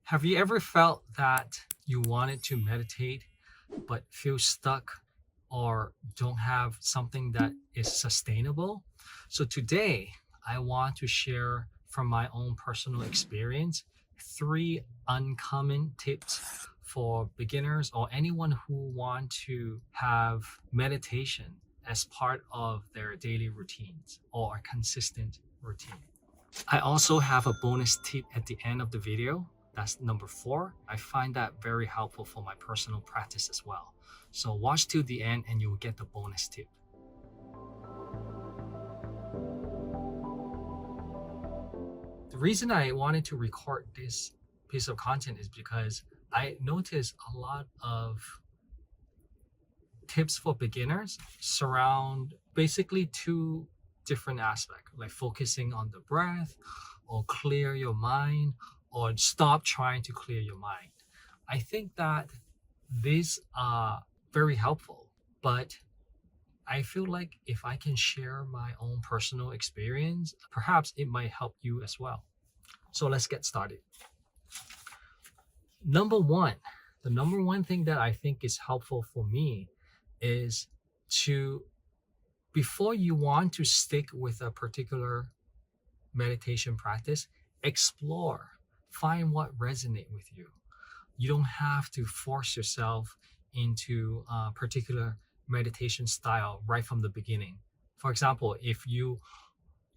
Have you ever felt that you wanted to meditate but feel stuck or don't have something that is sustainable? So today, I want to share from my own personal experience three uncommon tips for beginners or anyone who want to have meditation as part of their daily routines or a consistent routine. I also have a bonus tip at the end of the video. That's number 4. I find that very helpful for my personal practice as well. So watch till the end and you'll get the bonus tip. The reason I wanted to record this piece of content is because I noticed a lot of tips for beginners surround basically two different aspects, like focusing on the breath or clear your mind or stop trying to clear your mind. I think that these are very helpful, but I feel like if I can share my own personal experience, perhaps it might help you as well. So let's get started. Number one, the number one thing that I think is helpful for me is to, before you want to stick with a particular meditation practice, explore, find what resonates with you. You don't have to force yourself into a particular meditation style right from the beginning. For example, if you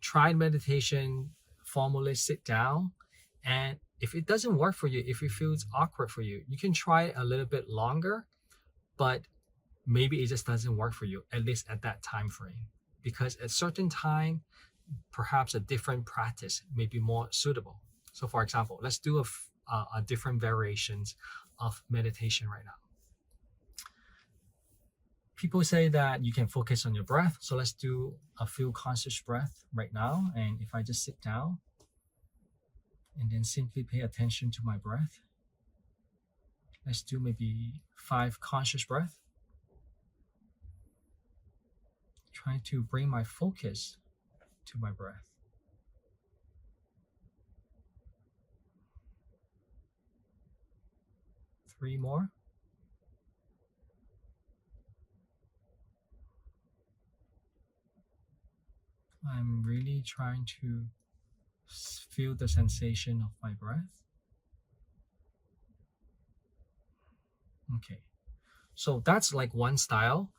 tried meditation, formally sit down, and if it doesn't work for you, if it feels awkward for you, you can try a little bit longer, but maybe it just doesn't work for you, at least at that time frame. Because at certain time, perhaps a different practice may be more suitable. So for example, let's do a different variations of meditation right now. People say that you can focus on your breath. So let's do a few conscious breath right now. And if I just sit down and then simply pay attention to my breath, let's do maybe 5 conscious breath. Trying to bring my focus to my breath. Three more. I'm really trying to feel the sensation of my breath. Okay, so that's like one style.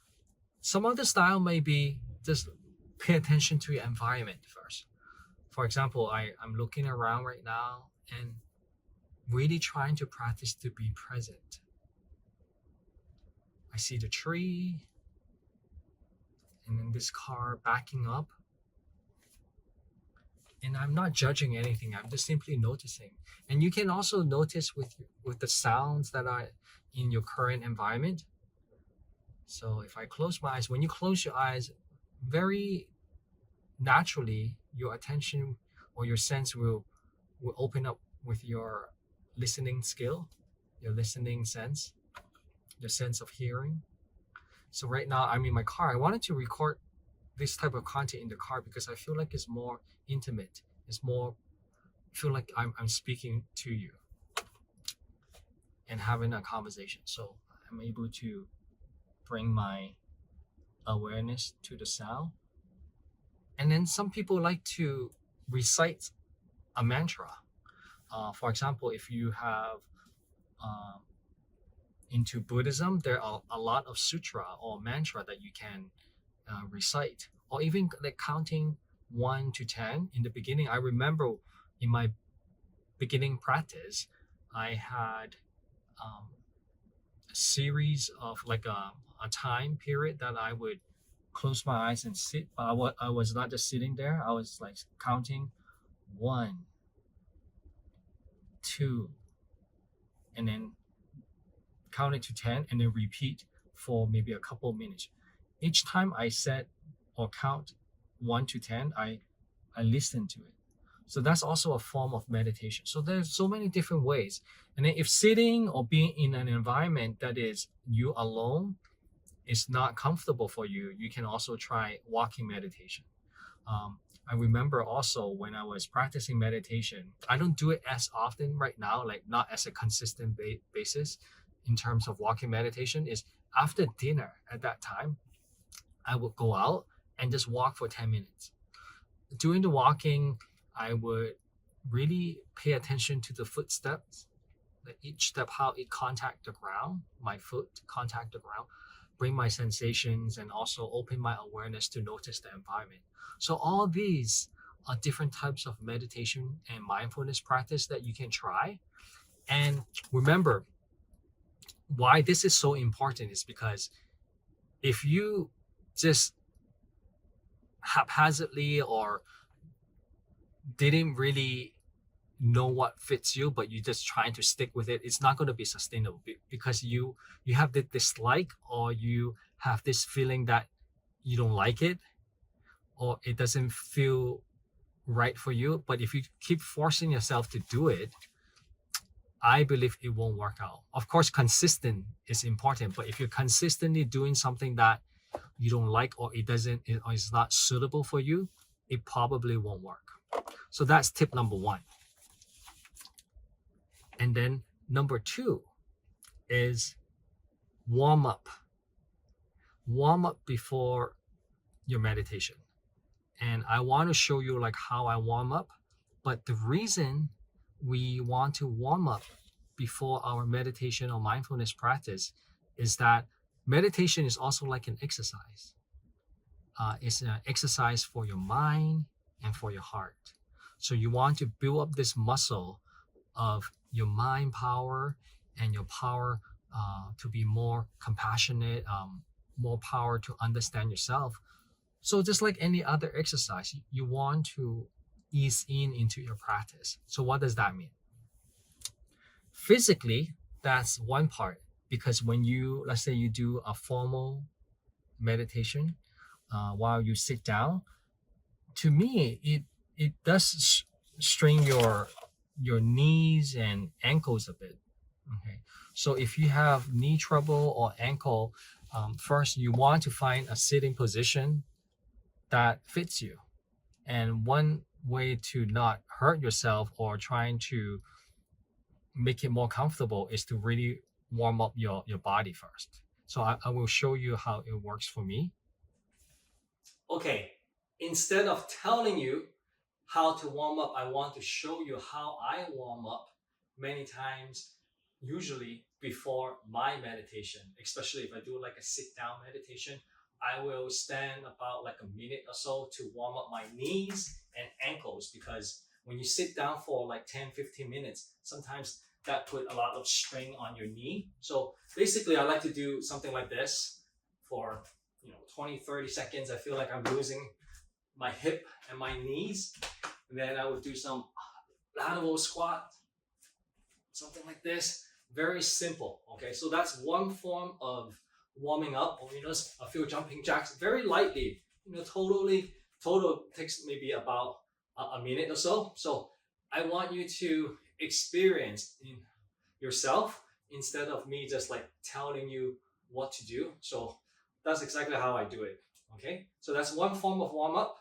Some other style may be just pay attention to your environment first. For example, I'm looking around right now and really trying to practice to be present. I see the tree and then this car backing up. And I'm not judging anything. I'm just simply noticing. And you can also notice with the sounds that are in your current environment. So if I close my eyes, when you close your eyes, very naturally, your attention or your sense will open up with your listening skill, your listening sense, your sense of hearing. So right now, I'm in my car. I wanted to record this type of content in the car because I feel like it's more intimate. It's more, I feel like I'm speaking to you and having a conversation. So I'm able to bring my awareness to the sound. And then some people like to recite a mantra. For example, if you have into Buddhism, there are a lot of sutra or mantra that you can recite, or even like counting 1 to 10 in the beginning. I remember in my beginning practice, I had a series of like a time period that I would close my eyes and sit, but I was not just sitting there. I was like counting 1, 2, and then count it to 10 and then repeat for maybe a couple minutes. Each time I said or count 1 to 10, I listen to it. So that's also a form of meditation. So there's so many different ways. And then if sitting or being in an environment that is you alone is not comfortable for you, you can also try walking meditation. I remember also when I was practicing meditation, I don't do it as often right now, like not as a consistent basis in terms of walking meditation, is after dinner at that time, I would go out and just walk for 10 minutes. During the walking, I would really pay attention to the footsteps, like each step, how it contact the ground, my foot contact the ground, bring my sensations, and also open my awareness to notice the environment. So all these are different types of meditation and mindfulness practice that you can try. And remember, why this is so important is because if you just haphazardly or didn't really know what fits you, but you're just trying to stick with it, it's not going to be sustainable because you have the dislike, or you have this feeling that you don't like it, or it doesn't feel right for you. But if you keep forcing yourself to do it, I believe it won't work out. Of course, consistent is important, but if you're consistently doing something that you don't like, or it doesn't, or it's not suitable for you, it probably won't work. So that's tip number one. And then number two is warm up. Warm up before your meditation. And I want to show you like how I warm up. But the reason we want to warm up before our meditation or mindfulness practice is that meditation is also like an exercise. It's an exercise for your mind and for your heart. So you want to build up this muscle of your mind power and your power to be more compassionate, more power to understand yourself. So just like any other exercise, you want to ease into your practice. So what does that mean? Physically, that's one part, because when you, let's say you do a formal meditation, while you sit down, to me, it does strain your knees and ankles a bit. Okay, so if you have knee trouble or ankle, first you want to find a sitting position that fits you. And one way to not hurt yourself or trying to make it more comfortable is to really warm up your body first. So I will show you how it works for me. Okay, instead of telling you how to warm up, I want to show you how I warm up many times, usually before my meditation, especially if I do like a sit down meditation. I will stand about like a minute or so to warm up my knees and ankles, because when you sit down for like 10-15 minutes, sometimes that put a lot of strain on your knee. So basically I like to do something like this for 20-30 seconds. I feel like I'm losing my hip and my knees. And then I would do some lateral squat, something like this. Very simple. Okay, so that's one form of warming up, or just a few jumping jacks very lightly. Total takes maybe about a minute or so. So I want you to experience in yourself instead of me just like telling you what to do. So that's exactly how I do it. Okay, so that's one form of warm up.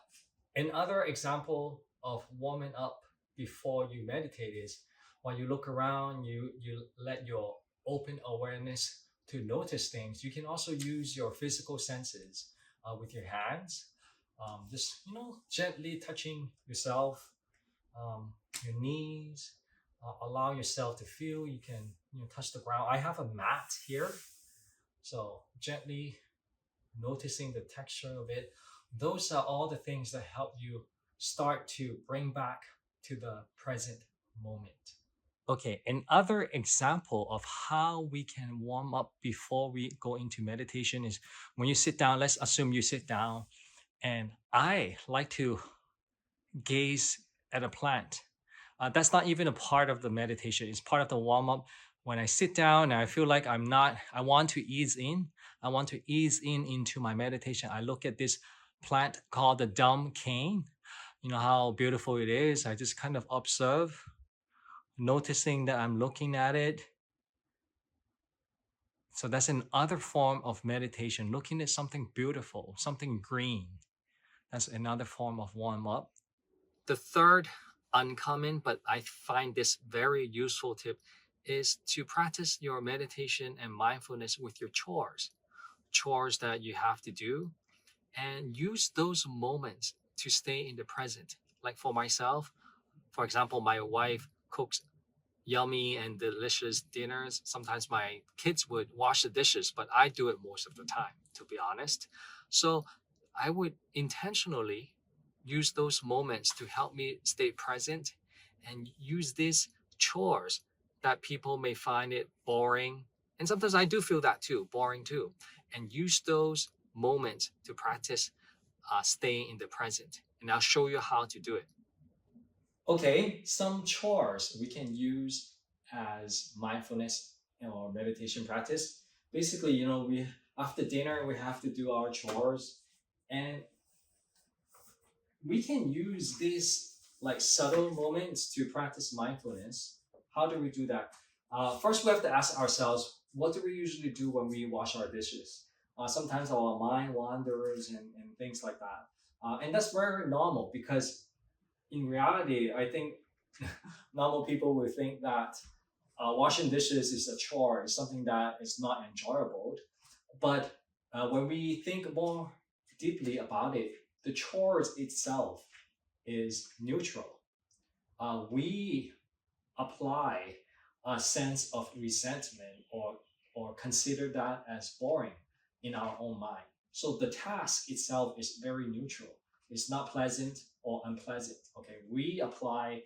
Another example of warming up before you meditate is when you look around, you let your open awareness to notice things. You can also use your physical senses with your hands, just gently touching yourself, your knees. Allow yourself to feel. You can touch the ground. I have a mat here, so gently noticing the texture of it. Those are all the things that help you start to bring back to the present moment. Okay, another example of how we can warm up before we go into meditation is when you sit down. Let's assume you sit down, and I like to gaze at a plant. That's not even a part of the meditation, it's part of the warm up. When I sit down and I feel like I want to ease in, I want to ease into my meditation. I look at this plant called the dumb cane. You know how beautiful it is. I just kind of observe, noticing that I'm looking at it. So that's another form of meditation, looking at something beautiful, something green. That's another form of warm up. The third uncommon, but I find this very useful tip is to practice your meditation and mindfulness with your chores that you have to do, and use those moments to stay in the present. Like for myself, for example, my wife cooks yummy and delicious dinners. Sometimes my kids would wash the dishes, but I do it most of the time, to be honest. So I would intentionally use those moments to help me stay present and use these chores that people may find it boring. And sometimes I do feel that too, boring too. And use those moments to practice staying in the present. And I'll show you how to do it. Okay, some chores we can use as mindfulness or meditation practice. Basically, we after dinner we have to do our chores, and we can use these like subtle moments to practice mindfulness. How do we do that? First, we have to ask ourselves, what do we usually do when we wash our dishes? Sometimes our mind wanders and things like that. And that's very normal because in reality, I think normal people would think that washing dishes is a chore, is something that is not enjoyable. But when we think more deeply about it, the chores itself is neutral. We apply a sense of resentment or consider that as boring in our own mind. So the task itself is very neutral. It's not pleasant or unpleasant. Okay, we apply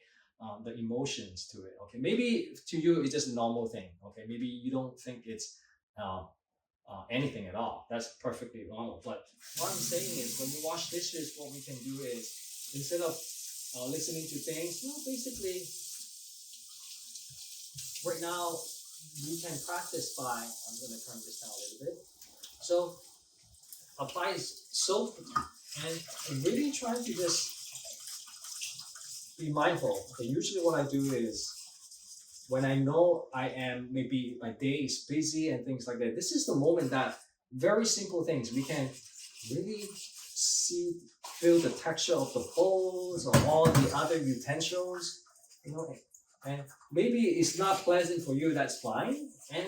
the emotions to it. Okay, maybe to you it's just a normal thing. Okay, maybe you don't think it's uh, anything at all. That's perfectly normal. But what I'm saying is, when we wash dishes, what we can do is instead of listening to things, basically right now we can practice by, I'm going to turn this down a little bit. So apply soap and really try to just be mindful. Okay, usually what I do is when I know I am, maybe my day is busy and things like that, this is the moment that very simple things we can really see, feel the texture of the bowls or all the other utensils, and maybe it's not pleasant for you, that's fine. And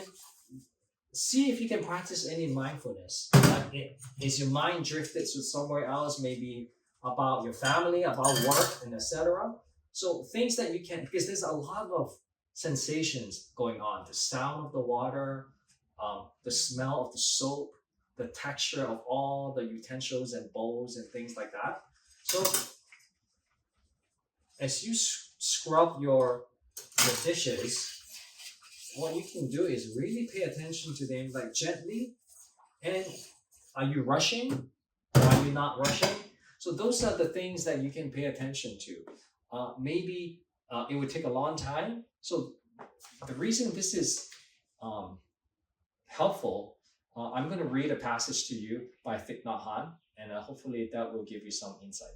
see if you can practice any mindfulness. Is your mind drifted to somewhere else, maybe about your family, about work, and etc. So things that you can, because there's a lot of sensations going on: the sound of the water, the smell of the soap, the texture of all the utensils and bowls and things like that. So as you scrub your dishes, what you can do is really pay attention to them, like gently. And are you rushing? Are you not rushing? So those are the things that you can pay attention to. Maybe it would take a long time. So the reason this is um, helpful, I'm going to read a passage to you by Thich Nhat Hanh, and hopefully that will give you some insight.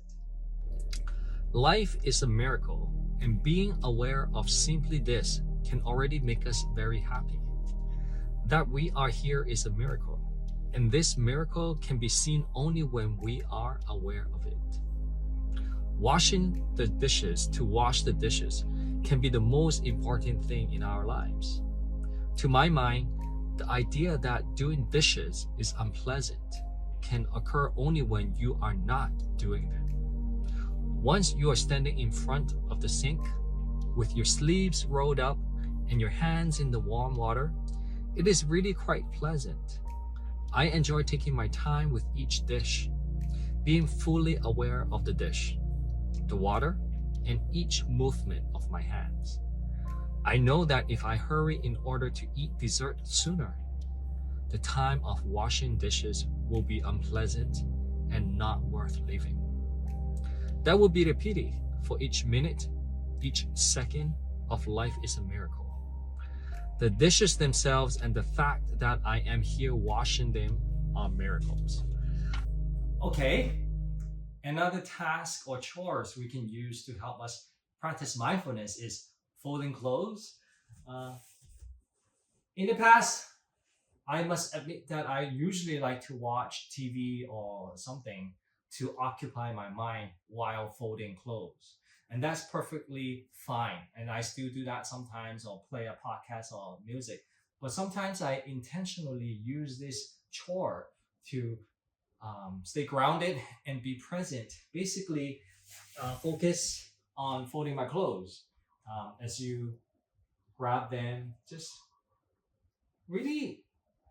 Life is a miracle, and being aware of simply this can already make us very happy. That we are here is a miracle, and this miracle can be seen only when we are aware of it. Washing the dishes to wash the dishes can be the most important thing in our lives. To my mind, the idea that doing dishes is unpleasant can occur only when you are not doing them. Once you are standing in front of the sink with your sleeves rolled up and your hands in the warm water, it is really quite pleasant. I enjoy taking my time with each dish, being fully aware of the dish, the water, and each movement of my hands. I know that if I hurry in order to eat dessert sooner, the time of washing dishes will be unpleasant and not worth living. That would be the pity, for each minute, each second of life is a miracle. The dishes themselves and the fact that I am here washing them are miracles. Okay, another task or chores we can use to help us practice mindfulness is folding clothes. Uh, in the past, I must admit that I usually like to watch TV or something to occupy my mind while folding clothes. And that's perfectly fine. And I still do that sometimes, or play a podcast or music. But sometimes I intentionally use this chore to stay grounded and be present. Basically, focus on folding my clothes. As you grab them, just really,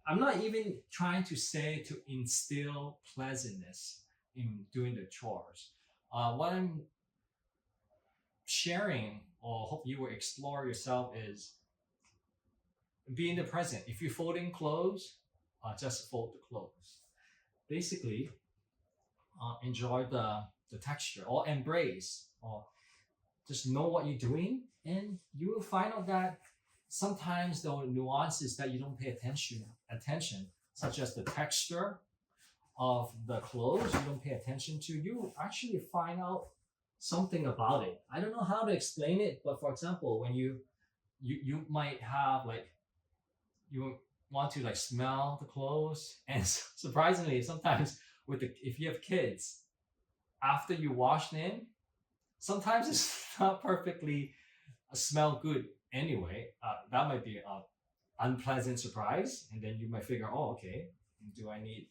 I'm not even trying to say to instill pleasantness in doing the chores. What I'm sharing, or hope you will explore yourself, is be in the present. If you're folding clothes, just fold the clothes. Basically, enjoy the texture, or embrace, or just know what you're doing, and you will find out that sometimes the nuances that you don't pay attention, such as the texture of the clothes, you don't pay attention to, you actually find out something about it. I don't know how to explain it, but for example, when you might have like, you want to like smell the clothes, and surprisingly sometimes if you have kids, after you wash them, sometimes it's not perfectly smell good anyway. That might be an unpleasant surprise, and then you might figure, oh, okay, do I need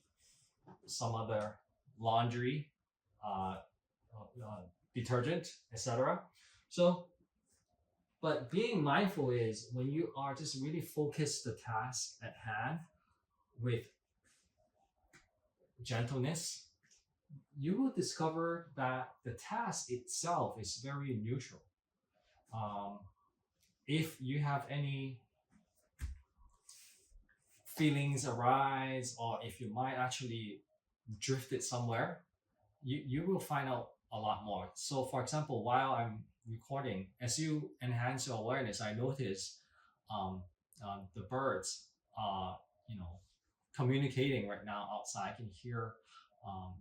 some other laundry, uh, detergent, etc. So, but being mindful is when you are just really focus the task at hand with gentleness, you will discover that the task itself is very neutral. Um, if you have any feelings arise, or if your mind actually drifted somewhere, you will find out a lot more. So for example, while I'm recording, as you enhance your awareness, I notice um, the birds you know communicating right now outside. I can hear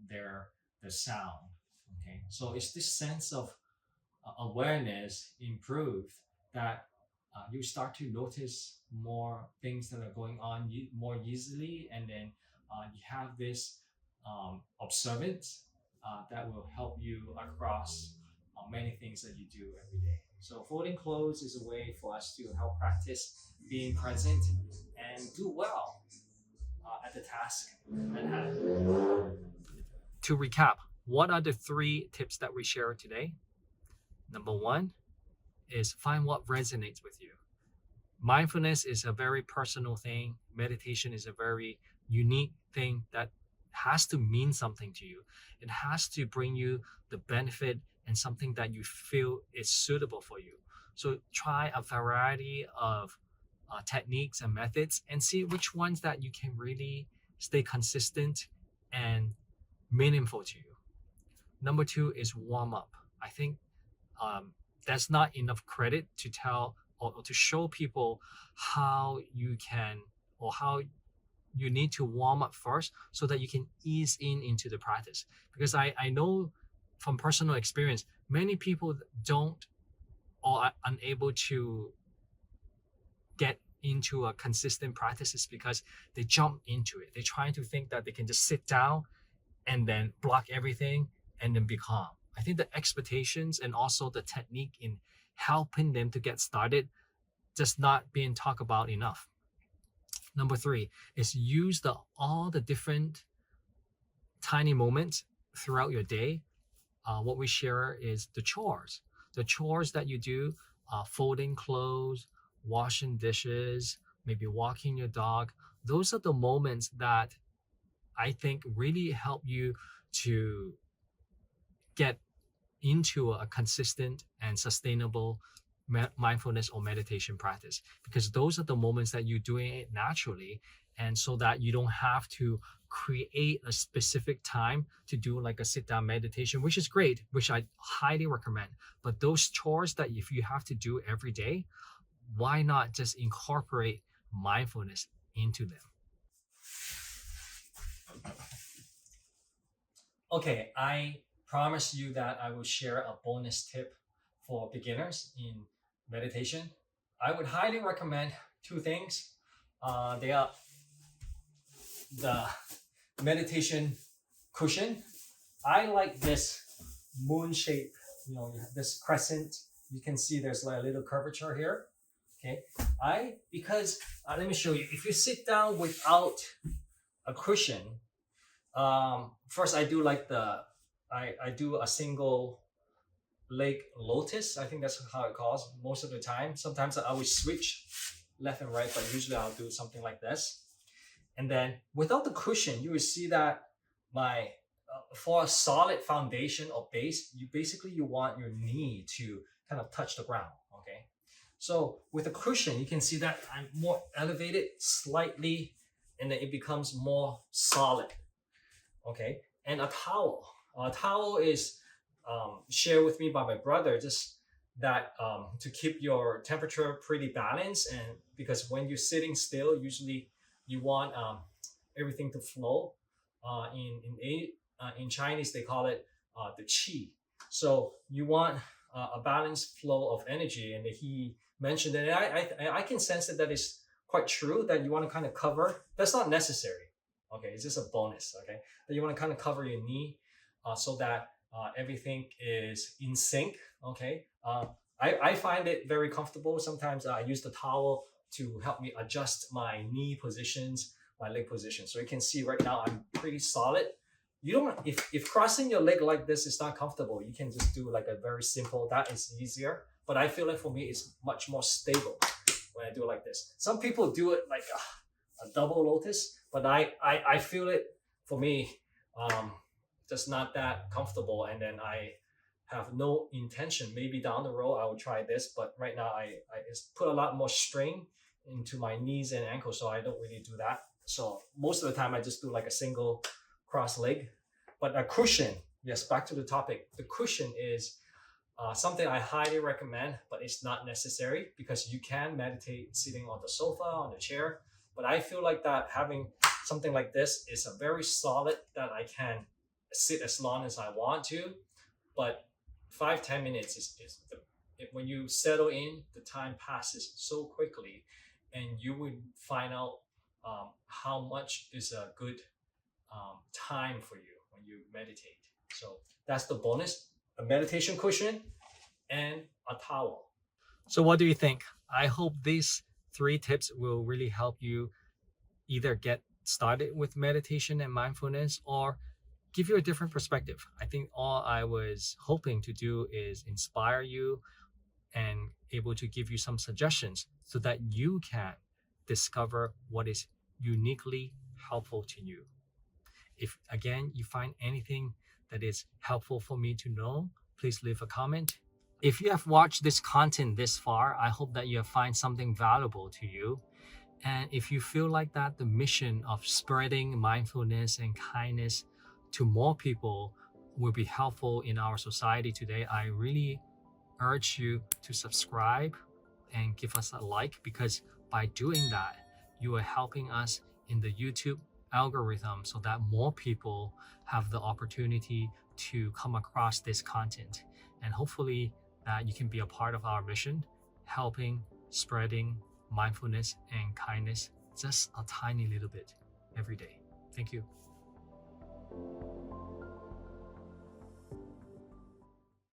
their sound. Okay, so it's this sense of awareness improved, that you start to notice more things that are going on more easily, and then you have this observance that will help you across many things that you do every day. So folding clothes is a way for us to help practice being present and do well at the task at hand. To recap, what are the 3 tips that we share today? Number 1 is find what resonates with you. Mindfulness is a very personal thing. Meditation is a very unique thing that has to mean something to you. It has to bring you the benefit and something that you feel is suitable for you. So try a variety of techniques and methods and see which ones that you can really stay consistent and meaningful to you. Number 2 is warm up. I think um, that's not enough credit to tell or to show people how you can, or how you need to warm up first so that you can ease into the practice. Because I know from personal experience, many people don't, or are unable to get into a consistent practices because they jump into it. They're trying to think that they can just sit down and then block everything and then be calm. I think the expectations and also the technique in helping them to get started just not being talked about enough. Number 3 is use all the different tiny moments throughout your day. What we share is the chores. The chores that you do, folding clothes, washing dishes, maybe walking your dog. Those are the moments that I think really help you to get into a consistent and sustainable mindfulness or meditation practice, because those are the moments that you're doing it naturally, and so that you don't have to create a specific time to do like a sit down meditation, which is great, which I highly recommend. But those chores that if you have to do every day, why not just incorporate mindfulness into them? Okay, I promise you that I will share a bonus tip for beginners in meditation. I would highly recommend 2 things. They are the meditation cushion. I like this moon shape you have this crescent. You can see there's like a little curvature here. Okay, because let me show you. If you sit down without a cushion, first I do like I do a single leg lotus. I think that's how it calls most of the time. Sometimes I always switch left and right, but usually I'll do something like this. And then without the cushion, you will see that my for a solid foundation or base, you want your knee to kind of touch the ground. Okay, so with a cushion, you can see that I'm more elevated slightly, and then it becomes more solid. Okay, and a towel is shared with me by my brother, just that to keep your temperature pretty balanced, and because when you're sitting still, usually you want everything to flow. In Chinese, they call it the qi. So you want a balanced flow of energy, and he mentioned that, I can sense that is quite true. That you want to kind of cover. That's not necessary. Okay, it's just a bonus. Okay, that you want to kind of cover your knee, so that everything is in sync. Okay, I find it very comfortable. Sometimes I use the towel to help me adjust my knee positions, my leg position. So you can see right now I'm pretty solid. You don't if crossing your leg like this is not comfortable, you can just do like a very simple. That is easier. But I feel like for me it's much more stable when I do it like this. Some people do it like a double lotus, but I feel it for me just not that comfortable. And then I have no intention. Maybe down the road I will try this, but right now I just put a lot more strain into my knees and ankles, so I don't really do that. So most of the time I just do like a single cross leg. But a cushion, yes, back to the topic. The cushion is something I highly recommend, but it's not necessary because you can meditate sitting on the sofa, on the chair. But I feel like that having something like this is a very solid that I can sit as long as I want to. But 5-10 minutes when you settle in, the time passes so quickly, and you would find out how much is a good time for you when you meditate. So that's the bonus: a meditation cushion and a towel. So what do you think? I hope these 3 tips will really help you either get started with meditation and mindfulness, or give you a different perspective. I think all I was hoping to do is inspire you and able to give you some suggestions so that you can discover what is uniquely helpful to you. If again you find anything that is helpful for me to know, please leave a comment. If you have watched this content this far, I hope that you have find something valuable to you. And if you feel like that the mission of spreading mindfulness and kindness to more people will be helpful in our society today, I really urge you to subscribe and give us a like, because by doing that, you are helping us in the YouTube algorithm so that more people have the opportunity to come across this content. And hopefully that you can be a part of our mission, helping spreading mindfulness and kindness just a tiny little bit every day. Thank you.